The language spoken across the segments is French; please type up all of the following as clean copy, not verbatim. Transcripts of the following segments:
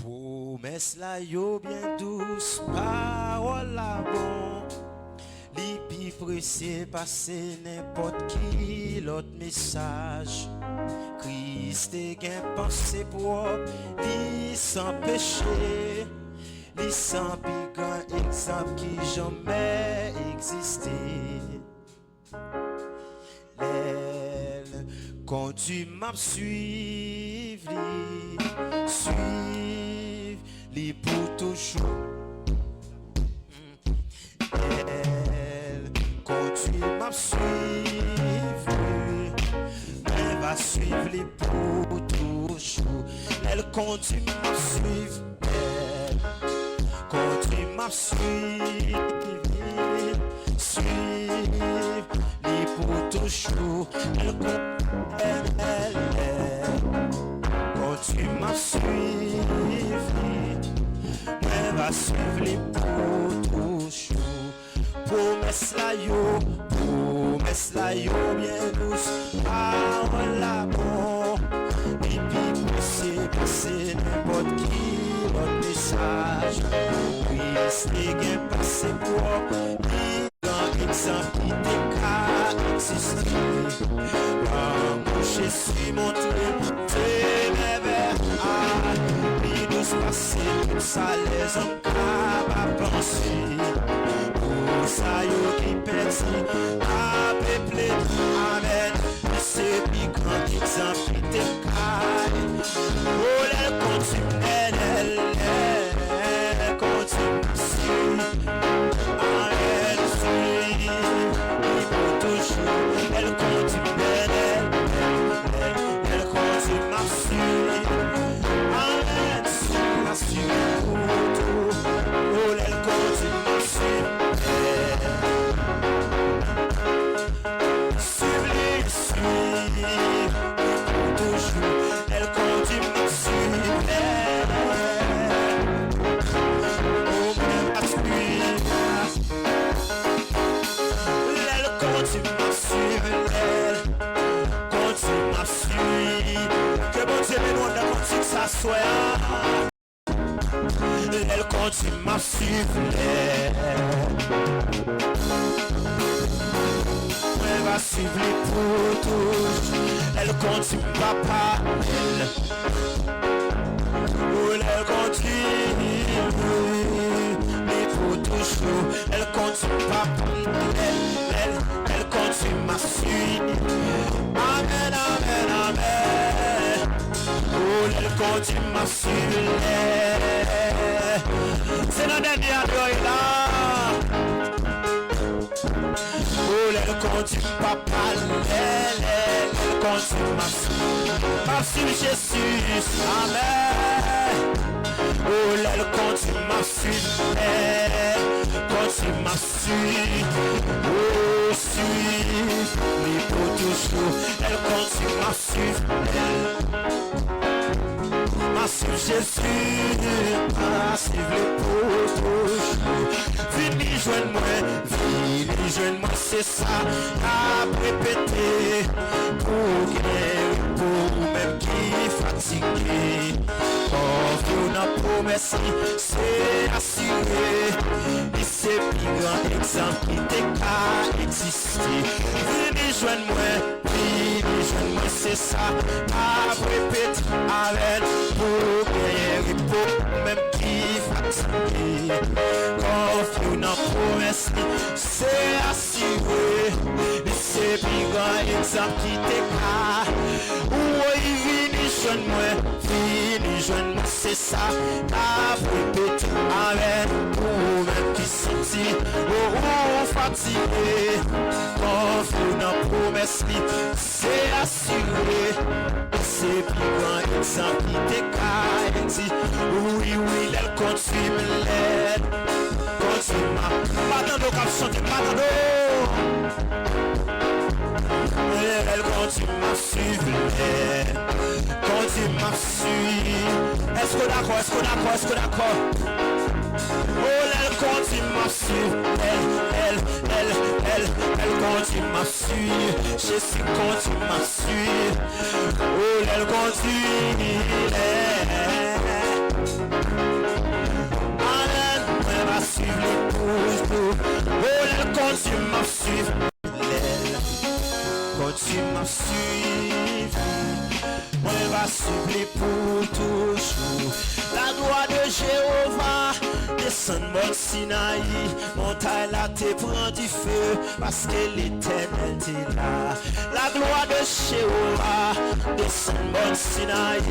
Promesse la yo bien douce, parole la bon. Li pi pressé passer n'importe qui l'autre message. Christ est gain pensée propre, li sans péché, li sans pi grand exemple qui jamais existé. L'aile, quand tu m'as suivi, suive li pour toujours. Elle, quand tu m'as suivi, elle va suivre les pour toujours. Elle continue à suivre, elle, quand tu m'as suivi, suivre les pour toujours. Elle, quand tu m'as suivi, elle va suivre les pour toujours. Promesse la yo bien douce, parole la bon. Et puis passer n'importe qui l'autre message. Oui, c'est gain passé pour grand exemple qui t'écart exister. L'amour Jésus montré, c'est merveille. Puis nous passer tout ça les hommes capables de penser. Ça yo qui petit, a peuplé, amen. C'est plus grand exemple qui t'écarte. Oh, elle continue, elle continue, amen, suit, il faut toujours, elle continue, elle continue, ma suite, amen, suit, pour tout, oh, elle continue, ma suite. Toujours, elle continue à suivre. Oh, même à suivre. Elle continue à suivre. Elle continue à suivre. Que bon Dieu me demande de s'asseoir. Elle continue à suivre. Elle va suivre les potos. Elle continue papa. Elle continue les potos. Elle continue papa. Elle continue ma suite. Amen, amen, amen. Elle continue ma suite. C'est la dernière de là. Elle continue papa, elle continue ma suite Jésus, amen. Oh, elle continue ma suite, elle continue ma suite. Oh, suite, mais pour toujours, elle continue ma suite, ma suite Jésus, ma suite pour toujours. Vini joindre-moi, c'est ça, à répéter, pour guérir, pour même qui est fatigué. Confions la promesse, c'est assuré, et c'est plus grand exemple qui t'écarte exister. Vini joindre-moi, c'est ça, à répéter, avec, pour guérir, pour même qui est fatigué. Confions la promesse, c'est assuré, et c'est plus grand exemple qui t'écarte. Oui, vini jeune moi, c'est ça, la répéter, amen, pour même qui sentit, oh, fatigué. Confions la promesse, c'est assuré, et c'est plus grand exemple qui t'écarte. Oui, elle continue, l'aide. Matando comme chanter, matando. Elle continue à suivre, continue à suivre. Est-ce que d'accord? Oh, elle continue à suivre, elle continue à suivre. Jésus continue à suivre. Oh, elle continue. suivi l'aile. Quand tu m'as suivi, moi va suivre pour toujours. La gloire de Jéhovah descend mon Sinaï, montagne là te prend du feu parce que l'Éternel t'est là. La gloire de Jéhovah descend mon Sinaï,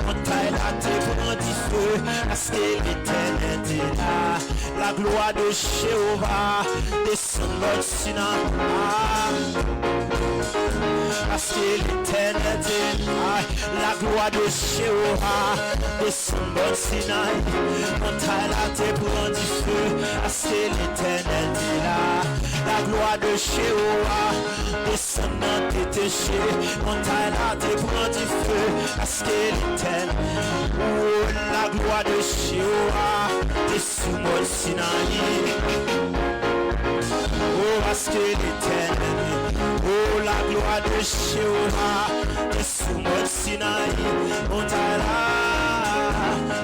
montagne là te prend du feu parce que l'Éternel t'est là. La gloire de Jéhovah descend mon Sinaï, parce que l'Éternel t'est là. La gloire de Jéhovah descend mon Sinaï, montagne là te prend du feu parce que l'Éternel t'est là. La gloire de Jéhovah descend dans tes déchets, montagne là te prend du feu parce que l'Éternel. Oh, la gloire de Jéhovah descend mon Sinaï. Oh, parce que l'Éternel, oh, la gloire de Jéhovah est sous mon Sinaï, montagne là,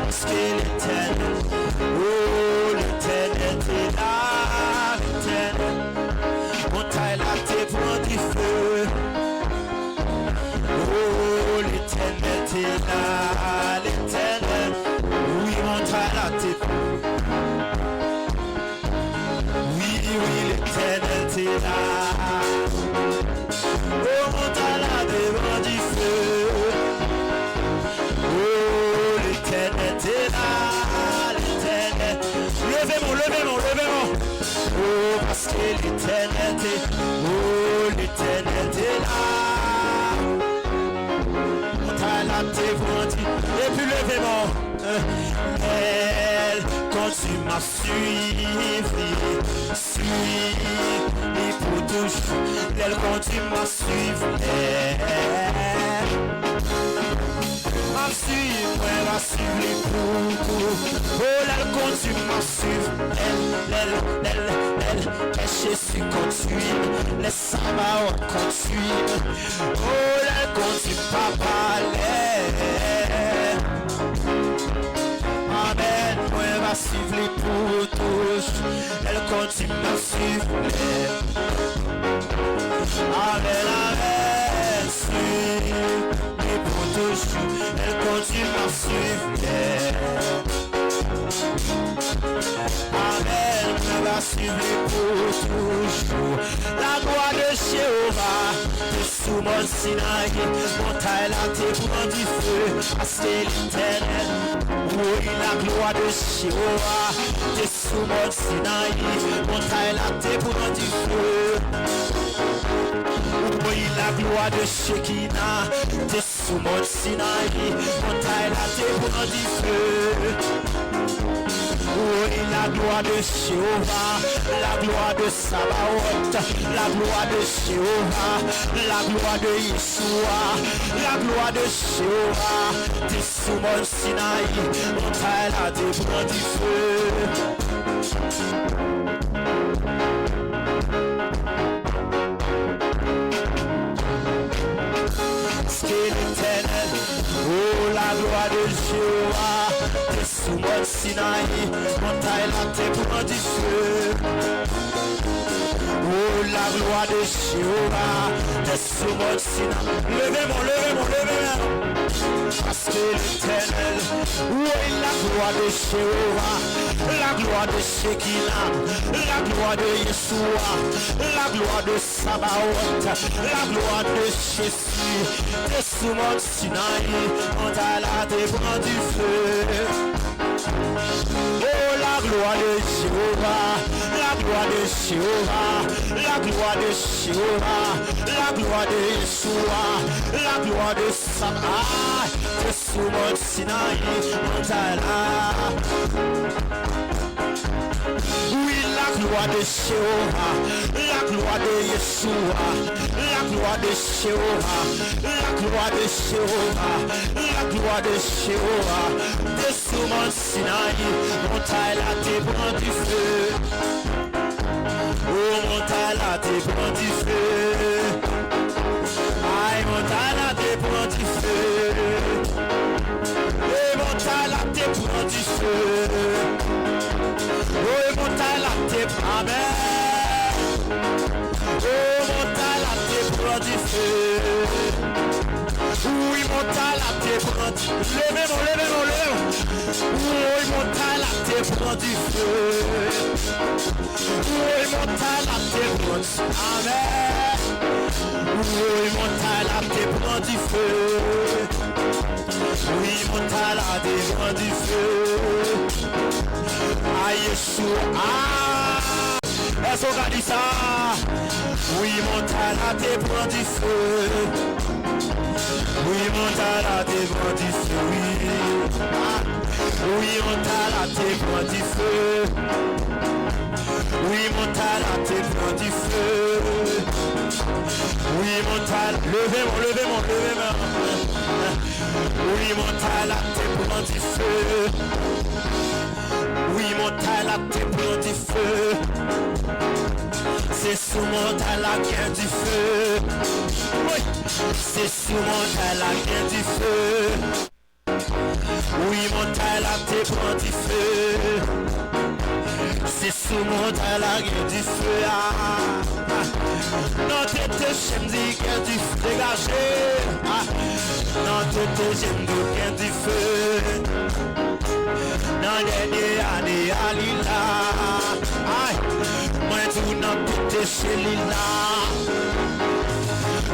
parce que l'Éternel, oh, l'Éternel t'est là, l'Éternel, montagne là, t'es pour du feu, oh, l'Éternel t'est là, l'Éternel, oui, montagne là, t'es pour. Oui, l'Éternel t'est là. Oh, montagne là devant du feu. Oh, l'Éternel t'est là, l'Éternel. Levez-moi. Oh, parce que l'Éternel t'est. Oh, l'Éternel t'est là. Montagne là devant du feu. Et puis levez-moi. Elle, quand tu m'as suivi pour toujours. Elle, quand tu m'as suivi, m'a suivi, moi, m'a suivi pour tout. Oh, elle, quand tu m'as suivi, elle, que Jésus continue, les sabbats continuent. Oh, elle, quand tu m'as parlé. Amen, moi va suivre pour tous. Elle continue à suivre. Amen, suivre pour tous. Elle continue à suivre. Amen, moi va suivre pour toujours. La gloire de Jéhovah sous mon Sinaï, montagne là t'es pour du feu, parce que l'Éternel. Oui, la gloire de Jéhovah, t'es sous mon Sinaï, montagne là t'es pour du feu. Oui, la gloire de Shekinah, t'es sous mon Sinaï, montagne là t'es pour du feu. Oui, la gloire de Jéhovah, la gloire de Sabaoth, la gloire de Jéhovah, la gloire de Yeshua, la gloire de Jéhovah, t'es sous mon Sinaï, montagne là t'es pour du feu. C'est l'Éternel, oh la gloire de Jéhovah, t'es sous mon Sinaï, montagne là t'es pour du feu. Oh la gloire de Jéhovah, t'es sous mon Sinaï. Levez-moi. Parce que l'Éternel, oui la gloire de Jéhovah, la gloire de Shekinah, la gloire de Yeshua, la gloire de Sabaoth, la gloire de Jésus, t'es sous mon Sinaï, montagne là t'es pour du feu. Oh la gloire de Jéhovah, la gloire de Jéhovah, la gloire de Jéhovah, la gloire de Yeshua, la gloire de Sabaoth, t'es sous mon Sinaï, montagne là. Oui, la gloire de Jéhovah, la gloire de Yeshua, la gloire de Jéhovah, la gloire de Jéhovah, la gloire de Jéhovah, t'es sous mon Sinaï, montagne là t'es pour du feu. Oh, montagne là t'es pour du feu. Aïe, montagne là t'es pour du feu. Et montagne là t'es pour du feu. Oh, montagne là t'es pour. Amen. te prend, levez-moi. Oui, montagne la te prend du feu. Oui, montagne la te prend, amen. Oui, montagne la te prend du feu. Oui, montagne la te prend du feu. Aïe, Yeshua, est-ce qu'on a dit ça? Oui, montagne la te prend du feu. Oui, montagne la te prend du feu, oui. Oui, montagne la te prend du feu. Oui, montagne la te prend du feu. Oui, montagne, levez-moi. Oui, montagne la te prend du feu. Oui, montagne la te prend du feu. C'est sous montagne la guerre du feu. Oui, c'est sous montagne la guerre du feu. Oui, montagne la te prend du feu. C'est sous montagne la guerre du feu. Non, t'étais j'aime du guerre du feu dégagé. Non, t'étais j'aime du guerre du feu. Non, dernier année à l'île. Moi tout non t'étais chez Lila.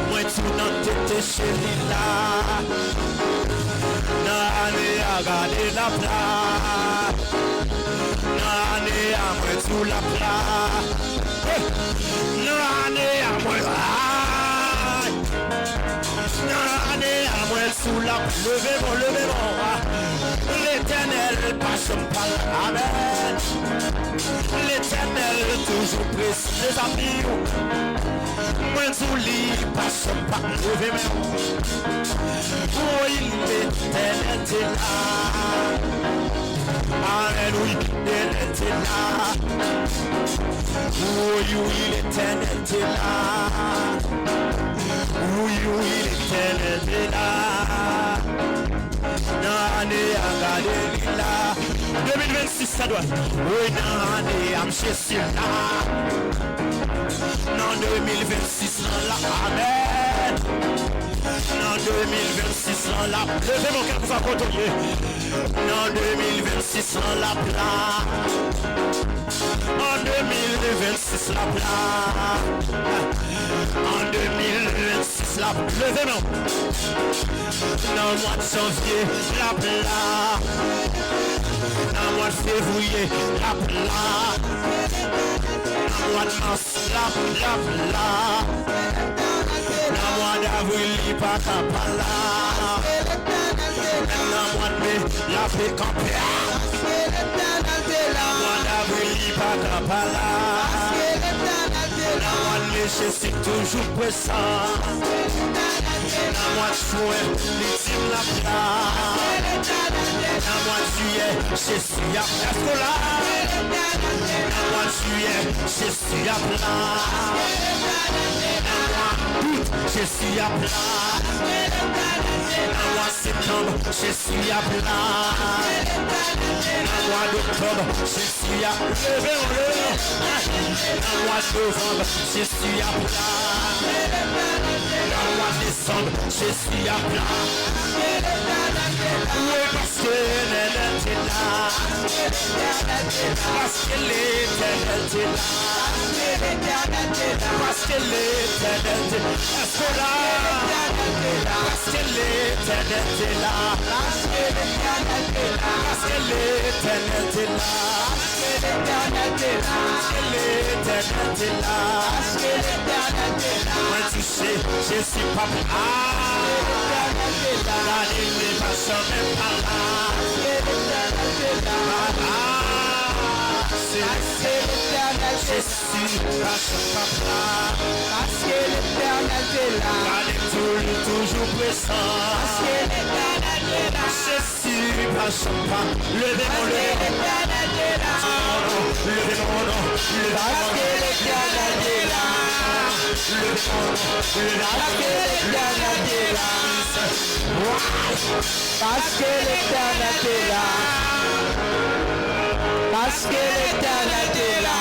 Moi tout non t'étais chez Lila. Non, année à garder la place. Non, année à moi tout la place. Non, année à moi. Non, année à moi sous la place. Levez-moi. L'Éternel passe par amen. L'Éternel toujours précis des amis. Moi tout lit passe par levez-moi. Oui, l'Éternel est là. Amen, oui, l'Éternel est là. Oui, l'Éternel est là. Oui, l'Éternel est là. Nane agade lila 2026 ça doit. Oui, nane am Jésus là. Non 2026 là, amen. Non 2026 là, levez mon cœur pour ça continuer. Non 2026 là, en 2026 la en 2026 la levez-moi. Dans le mois de janvier la plat. Dans le mois de février la plat. Dans le mois de mars la plat. Dans le mois d'avril il pas là. Dans le mois de mai la fait camper. Dans le mois d'avril il pas là. Dans le mois de mai je suis toujours présent. Dans le mois de juin, l'ultime la place. Dans le mois de juillet, je suis à place. Dans le mois de juillet, je suis à place. Dans le mois d'août, je suis à place. Dans le mois de septembre, je suis à place. Dans le mois d'octobre, je suis à place. Dans le mois de novembre, je suis à place. Dans le mois de décembre, je suis à plat. Oui, parce que l'Éternel est là. Parce que l'Éternel est là. Parce que l'Éternel est là. Parce que l'Éternel est là. Parce que l'Éternel est là. Moi tu sais, je suis pas la ligne passe même par là. Je suis passe par là. Parce que l'Éternel est là. La ligne toujours présent. Parce que l'Éternel est là. Je suis passe par levez-moi. Levez-moi. Parce que l'Éternel est là. Parce que l'Éternel est là. Parce que l'Éternel est là.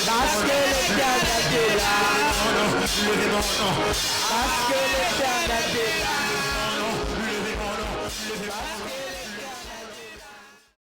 Parce que l'Éternel est là. Parce que l'Éternel est là.